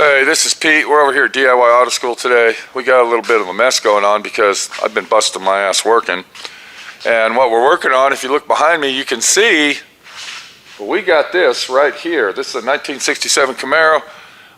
Hey, this is Pete. We're over here at D.I.Y. Auto School today. We got a little bit of a mess going on because I've been busting my ass working. And what we're working on, if you look behind me, you can see we got this right here. This is a 1967 Camaro.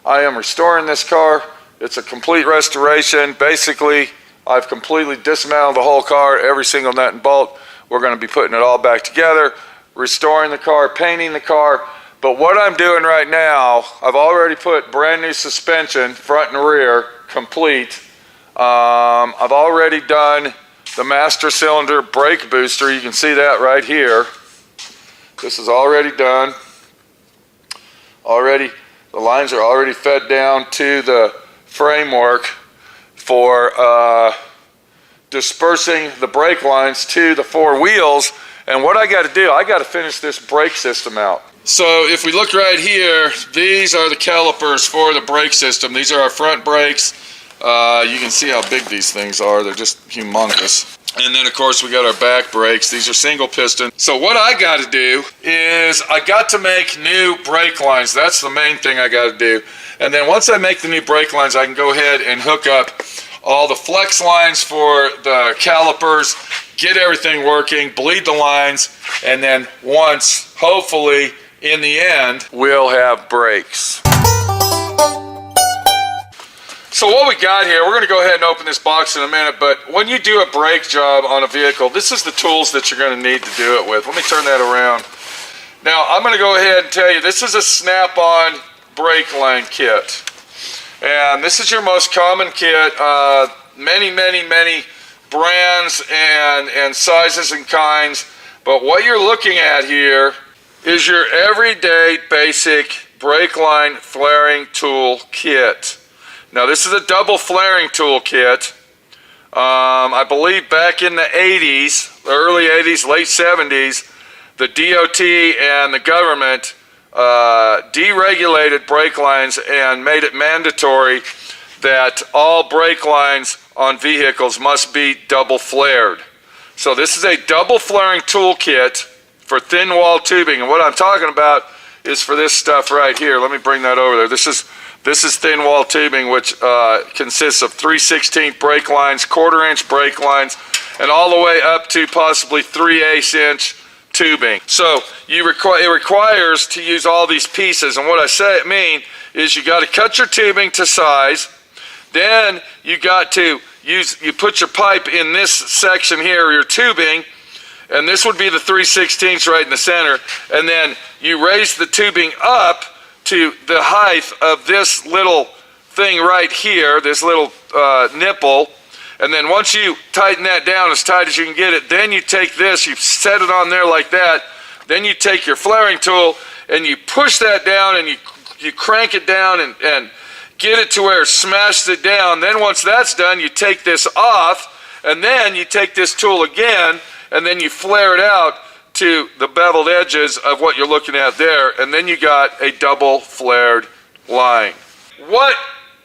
I am restoring this car. It's a complete restoration. Basically, I've completely dismantled the whole car, every single nut and bolt. We're going to be putting it all back together, restoring the car, painting the car. But what I'm doing right now, I've already put brand new suspension, front and rear, complete. I've already done the master cylinder brake booster. You can see that right here. This is already done. Already, the lines are already fed down to the framework for dispersing the brake lines to the four wheels. And what I got to do, I got to finish this brake system out. So if we look right here, these are the calipers for the brake system. These are our front brakes. You can see how big these things are. They're just humongous. And then of course we got our back brakes. These are single piston. So what I got to do is I got to make new brake lines. That's the main thing I got to do. And then once I make the new brake lines, I can go ahead and hook up all the flex lines for the calipers, get everything working, bleed the lines, and then once, hopefully, in the end, we'll have brakes. So what we got here, we're going to go ahead and open this box in a minute, but when you do a brake job on a vehicle, this is the tools that you're going to need to do it with. Let me turn that around. Now, I'm going to go ahead and tell you, this is a snap-on brake line kit. And this is your most common kit. Many brands and sizes and kinds. But what you're looking at here is your everyday basic brake line flaring tool kit. Now this is a double flaring tool kit. I believe back in the 80s, the early 80s, late 70s, the DOT and the government deregulated brake lines and made it mandatory that all brake lines on vehicles must be double flared. So this is a double flaring tool kit for thin wall tubing, and what I'm talking about is for this stuff right here. Let me bring that over there. This is thin wall tubing, which consists of 3/16 brake lines, 1/4 inch brake lines, and all the way up to possibly 3/8 inch tubing. So it requires to use all these pieces, and what I mean is you got to cut your tubing to size. Then you got to you put your pipe in this section here, your tubing, and this would be the 3/16 right in the center, and then you raise the tubing up to the height of this little thing right here, this little nipple. And then once you tighten that down as tight as you can get it, then you take this, you set it on there like that, then you take your flaring tool and you push that down and you crank it down and get it to where it smashes it down. Then once that's done, you take this off, and then you take this tool again, and then you flare it out to the beveled edges of what you're looking at there, and then you got a double flared line. What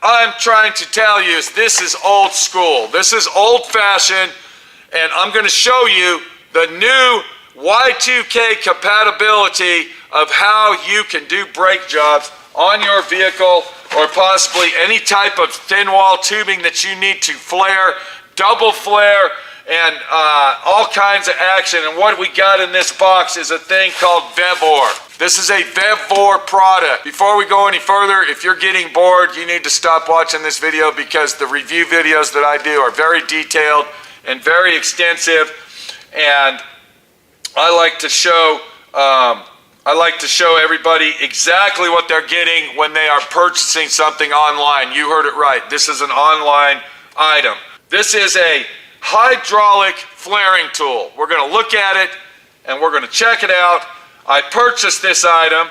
I'm trying to tell you is this is old school. This is old fashioned, and I'm going to show you the new Y2K compatibility of how you can do brake jobs on your vehicle, or possibly any type of thin wall tubing that you need to flare, double flare, and all kinds of action. And what we got in this box is a thing called Vevor. This is a Vevor product. Before we go any further, if you're getting bored, you need to stop watching this video, because the review videos that I do are very detailed and very extensive, and I like to show everybody exactly what they're getting when they are purchasing something online. You heard it right. This is an online item. This is a hydraulic flaring tool. We're going to look at it and we're going to check it out. I purchased this item.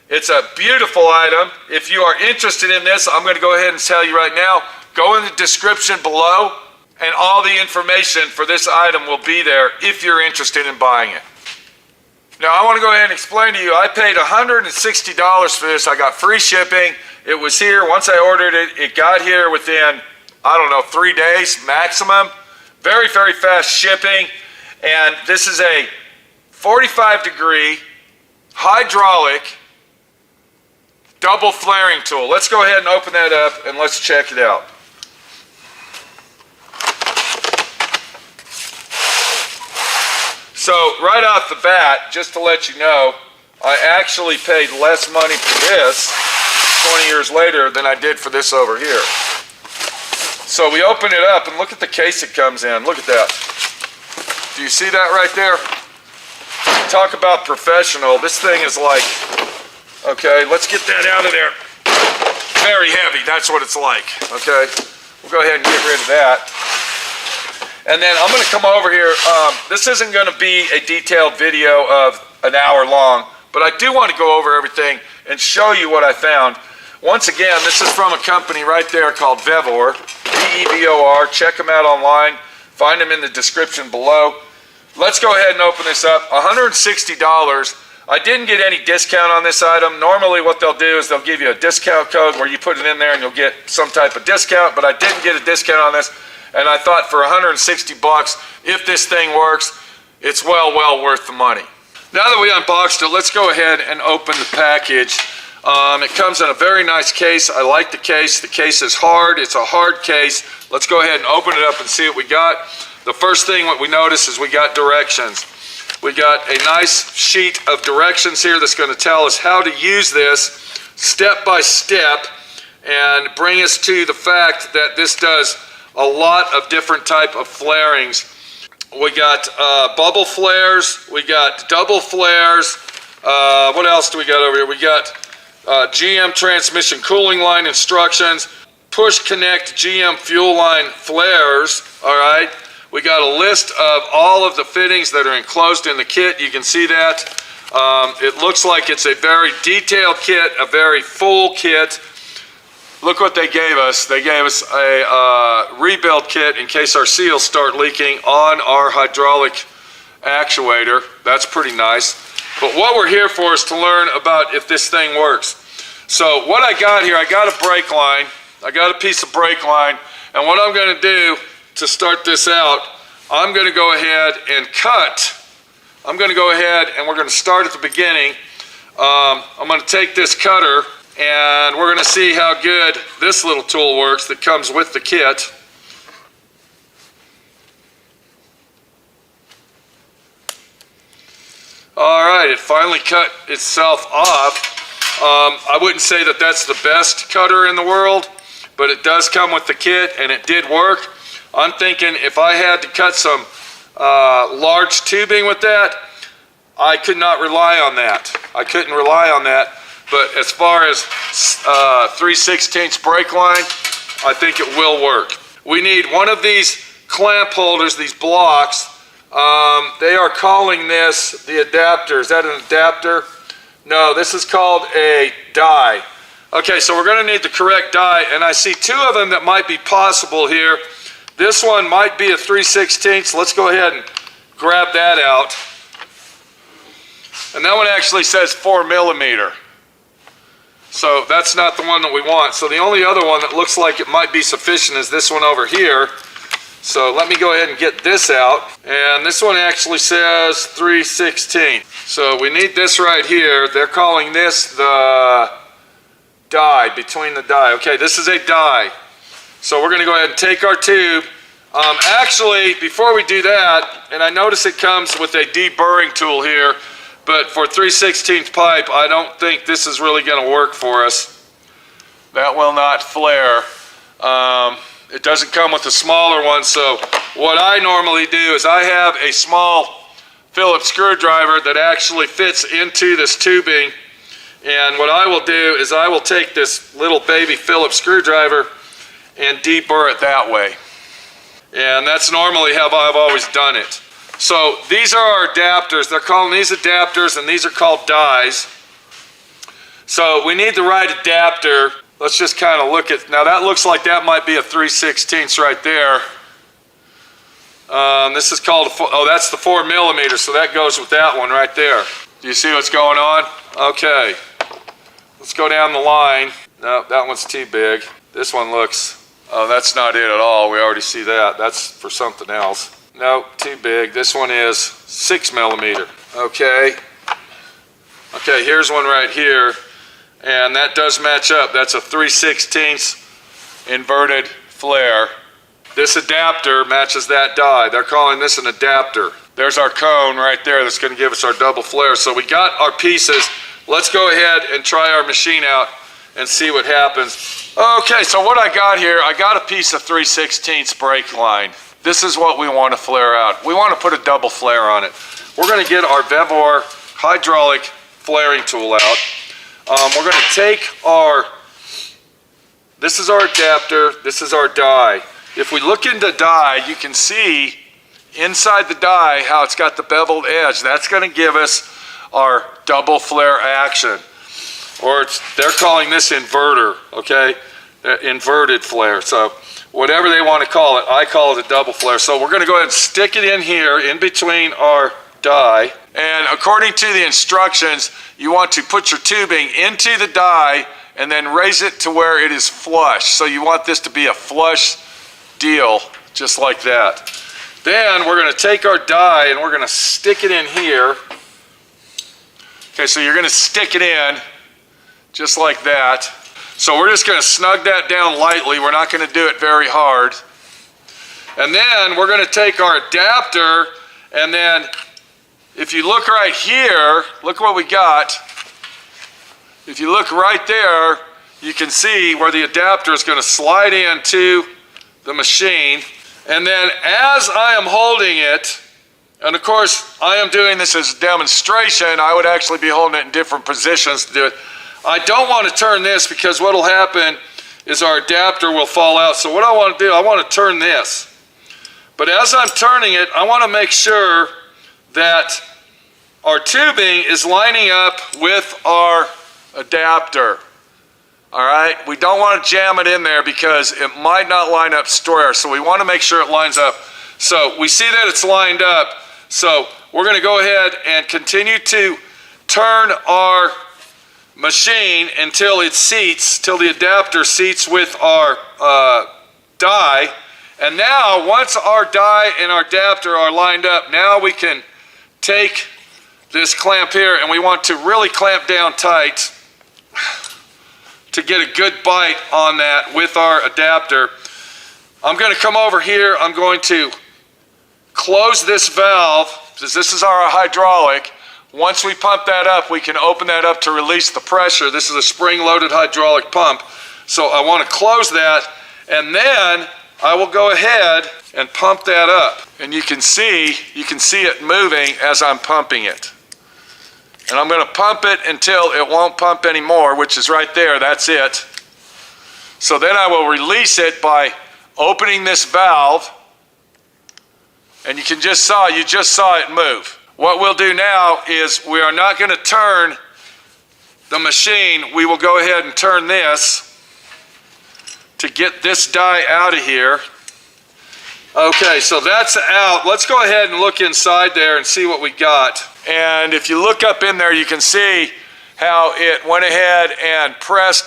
It's a beautiful item. If you are interested in this, I'm going to go ahead and tell you right now, go in the description below and all the information for this item will be there if you're interested in buying it. Now I want to go ahead and explain to you, I paid $160 for this. I got free shipping. It was here. Once I ordered it, it got here within, I don't know, 3 days maximum. Very fast shipping. And this is a 45-degree hydraulic double flaring tool. Let's go ahead and open that up and let's check it out. So right off the bat, just to let you know, I actually paid less money for this 20 years later than I did for this over here. So we open it up and look at the case it comes in. Look at that. Do you see that right there? Talk about professional. This thing is like, okay, let's get that out of there. Very heavy, that's what it's like, okay? We'll go ahead and get rid of that. And then I'm gonna come over here. This isn't gonna be a detailed video of an hour long, but I do want to go over everything and show you what I found. Once again, this is from a company right there called Vevor, V-E-V-O-R. Check them out online. Find them in the description below. Let's go ahead and open this up. $160. I didn't get any discount on this item. Normally what they'll do is they'll give you a discount code where you put it in there and you'll get some type of discount, but I didn't get a discount on this. And I thought for 160 bucks, if this thing works, it's well worth the money. Now that we unboxed it, let's go ahead and open the package. It comes in a very nice case. I like the case. The case is hard. It's a hard case. Let's go ahead and open it up and see what we got. The first thing what we notice is we got directions. We got a nice sheet of directions here that's going to tell us how to use this step by step and bring us to the fact that this does a lot of different type of flarings. We got bubble flares, we got double flares. What else do we got over here? We got GM transmission cooling line instructions, push connect GM fuel line flares. All right. We got a list of all of the fittings that are enclosed in the kit. You can see that. It looks like it's a very detailed kit, a very full kit. Look what they gave us. They gave us a rebuild kit in case our seals start leaking on our hydraulic actuator. That's pretty nice. But what we're here for is to learn about if this thing works. So what I got here, I got a brake line. I got a piece of brake line. And what I'm going to do to start this out, I'm going to go ahead and cut. I'm going to go ahead and we're going to start at the beginning. I'm going to take this cutter and we're going to see how good this little tool works that comes with the kit. All right, it finally cut itself off. I wouldn't say that that's the best cutter in the world, but it does come with the kit and it did work. I'm thinking if I had to cut some large tubing with that, I could not rely on that. I couldn't rely on that. But as far as 3/16 brake line, I think it will work. We need one of these clamp holders, these blocks. They are calling this the adapter. Is that an adapter? No, this is called a die. Okay, so we're going to need the correct die, and I see two of them that might be possible here. This one might be a 3/16. Let's go ahead and grab that out. And that one actually says 4mm. So that's not the one that we want. So the only other one that looks like it might be sufficient is this one over here. So let me go ahead and get this out. And this one actually says 3/16. So we need this right here. They're calling this the die, between the die. Okay, this is a die. So we're going to go ahead and take our tube. Actually, before we do that, and I notice it comes with a deburring tool here, but for 3/16 pipe, I don't think this is really going to work for us. That will not flare. It doesn't come with a smaller one, so what I normally do is I have a small Phillips screwdriver that actually fits into this tubing, and what I will do is I will take this little baby Phillips screwdriver and deburr it that way. And that's normally how I've always done it. So these are our adapters. They're calling these adapters, and these are called dies. So we need the right adapter. Let's just kind of look at, now that looks like that might be a 3/16 right there. This is called, that's the 4mm, so that goes with that one right there. Do you see what's going on? Okay. Let's go down the line. No, that one's too big. This one looks, oh, that's not it at all. We already see that. That's for something else. No, too big. This one is 6mm. Okay. Okay, here's one right here. And that does match up. That's a 3/16 inverted flare. This adapter matches that die. They're calling this an adapter. There's our cone right there that's going to give us our double flare. So we got our pieces. Let's go ahead and try our machine out and see what happens. Okay, so what I got here, I got a piece of 3/16 brake line. This is what we want to flare out. We want to put a double flare on it. We're going to get our Vevor hydraulic flaring tool out. We're going to take this is our adapter, this is our die. If we look into die, you can see inside the die how it's got the beveled edge. That's going to give us our double flare action. Or they're calling this inverter, okay? Inverted flare. So whatever they want to call it, I call it a double flare. So we're going to go ahead and stick it in here in between our die. And according to the instructions, you want to put your tubing into the die and then raise it to where it is flush. So you want this to be a flush deal, just like that. Then we're going to take our die and we're going to stick it in here. Okay, so you're going to stick it in just like that. So we're just going to snug that down lightly. We're not going to do it very hard. And then we're going to take our adapter, and then if you look right here, look what we got. If you look right there, you can see where the adapter is going to slide into the machine. And then as I am holding it, and of course I am doing this as a demonstration, I would actually be holding it in different positions to do it. I don't want to turn this because what will happen is our adapter will fall out. So what I want to do, I want to turn this. But as I'm turning it, I want to make sure that our tubing is lining up with our adapter. All right, we don't want to jam it in there because it might not line up square. So we want to make sure it lines up. So we see that it's lined up. So we're going to go ahead and continue to turn our machine until it seats, till the adapter seats with our die. And now once our die and our adapter are lined up, now we can take this clamp here and we want to really clamp down tight to get a good bite on that with our adapter. I'm going to come over here, I'm going to close this valve, because this is our hydraulic. Once we pump that up, we can open that up to release the pressure. This is a spring-loaded hydraulic pump. So I want to close that, and then I will go ahead and pump that up. And you can see it moving as I'm pumping it. And I'm going to pump it until it won't pump anymore, which is right there, that's it. So then I will release it by opening this valve, and you just saw it move. What we'll do now is we are not going to turn the machine. We will go ahead and turn this to get this die out of here. Okay, so that's out. Let's go ahead and look inside there and see what we got. And if you look up in there, you can see how it went ahead and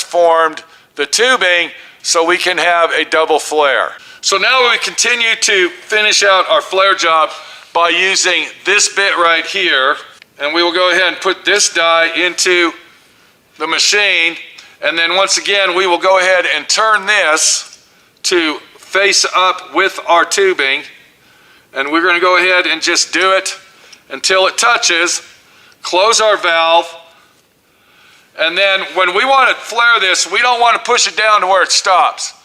formed the tubing so we can have a double flare. So now we continue to finish out our flare job by using this bit right here, and we will go ahead and put this die into the machine, and then once again we will go ahead and turn this to face up with our tubing, and we're going to go ahead and just do it until it touches, close our valve, and then when we want to flare this, we don't want to push it down to where it stops.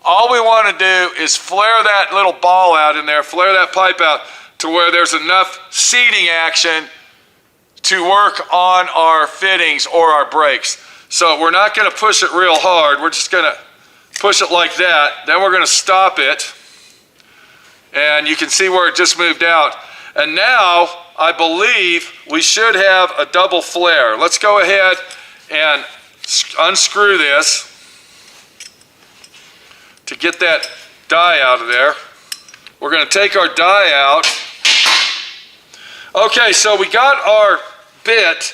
All we want to do is flare that little ball out in there, flare that pipe out to where there's enough seating action to work on our fittings or our brakes. So we're not going to push it real hard. We're just going to push it like that. Then we're going to stop it. And you can see where it just moved out. And now I believe we should have a double flare. Let's go ahead and unscrew this to get that die out of there. We're going to take our die out. Okay, so we got our bit.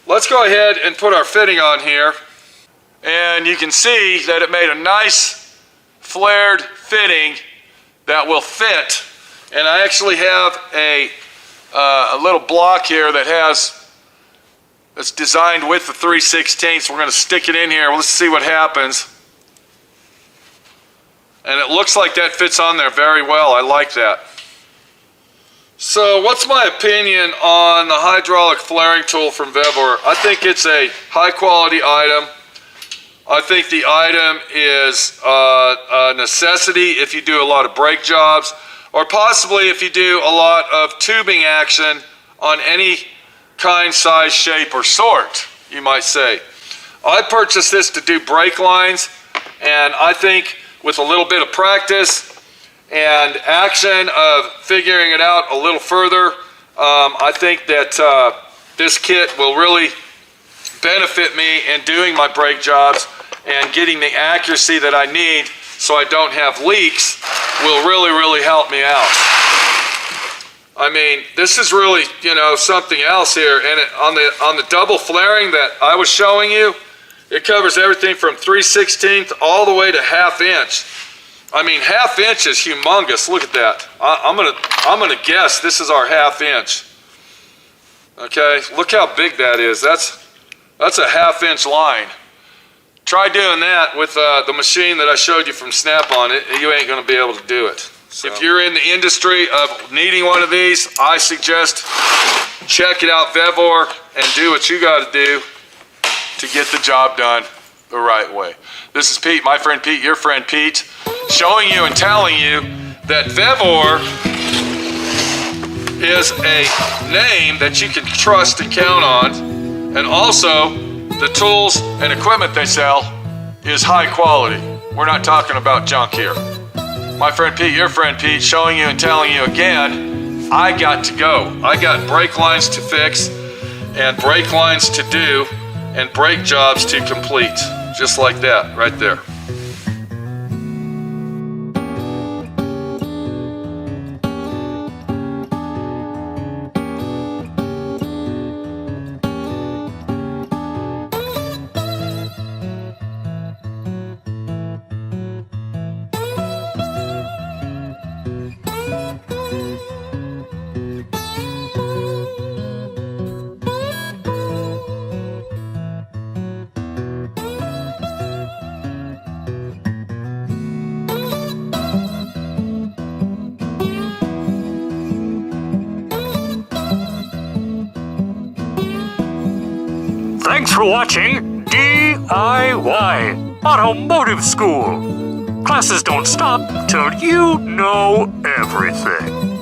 Let's go ahead and put our fitting on here. And you can see that it made a nice flared fitting that will fit. And I actually have a little block here that has It's designed with the 3/16. We're going to stick it in here. Let's see what happens. And it looks like that fits on there very well. I like that. So what's my opinion on the hydraulic flaring tool from Vevor? I think it's a high quality item. I think the item is a necessity if you do a lot of brake jobs, or possibly if you do a lot of tubing action on any kind, size, shape, or sort, you might say. I purchased this to do brake lines, and I think with a little bit of practice and action of figuring it out a little further, I think that this kit will really benefit me in doing my brake jobs, and getting the accuracy that I need so I don't have leaks will really help me out. I mean, this is really, you know, something else here. And on the double flaring that I was showing you, it covers everything from 3/16 all the way to 1/2 inch. I mean, 1/2 inch is humongous. Look at that. I'm gonna guess this is our 1/2 inch. Okay, look how big that is. That's a 1/2 inch line. Try doing that with the machine that I showed you from Snap-on. You ain't gonna be able to do it. So if you're in the industry of needing one of these, I suggest check it out, Vevor, and do what you gotta do to get the job done the right way. This is Pete, my friend Pete, your friend Pete, showing you and telling you that Vevor is a name that you can trust and count on, and also the tools and equipment they sell is high quality. We're not talking about junk here. My friend Pete, your friend Pete, showing you and telling you again, I got to go. I got brake lines to fix and brake lines to do and brake jobs to complete. Just like that, right there. Thanks for watching D.I.Y. Automotive School. Classes don't stop till you know everything.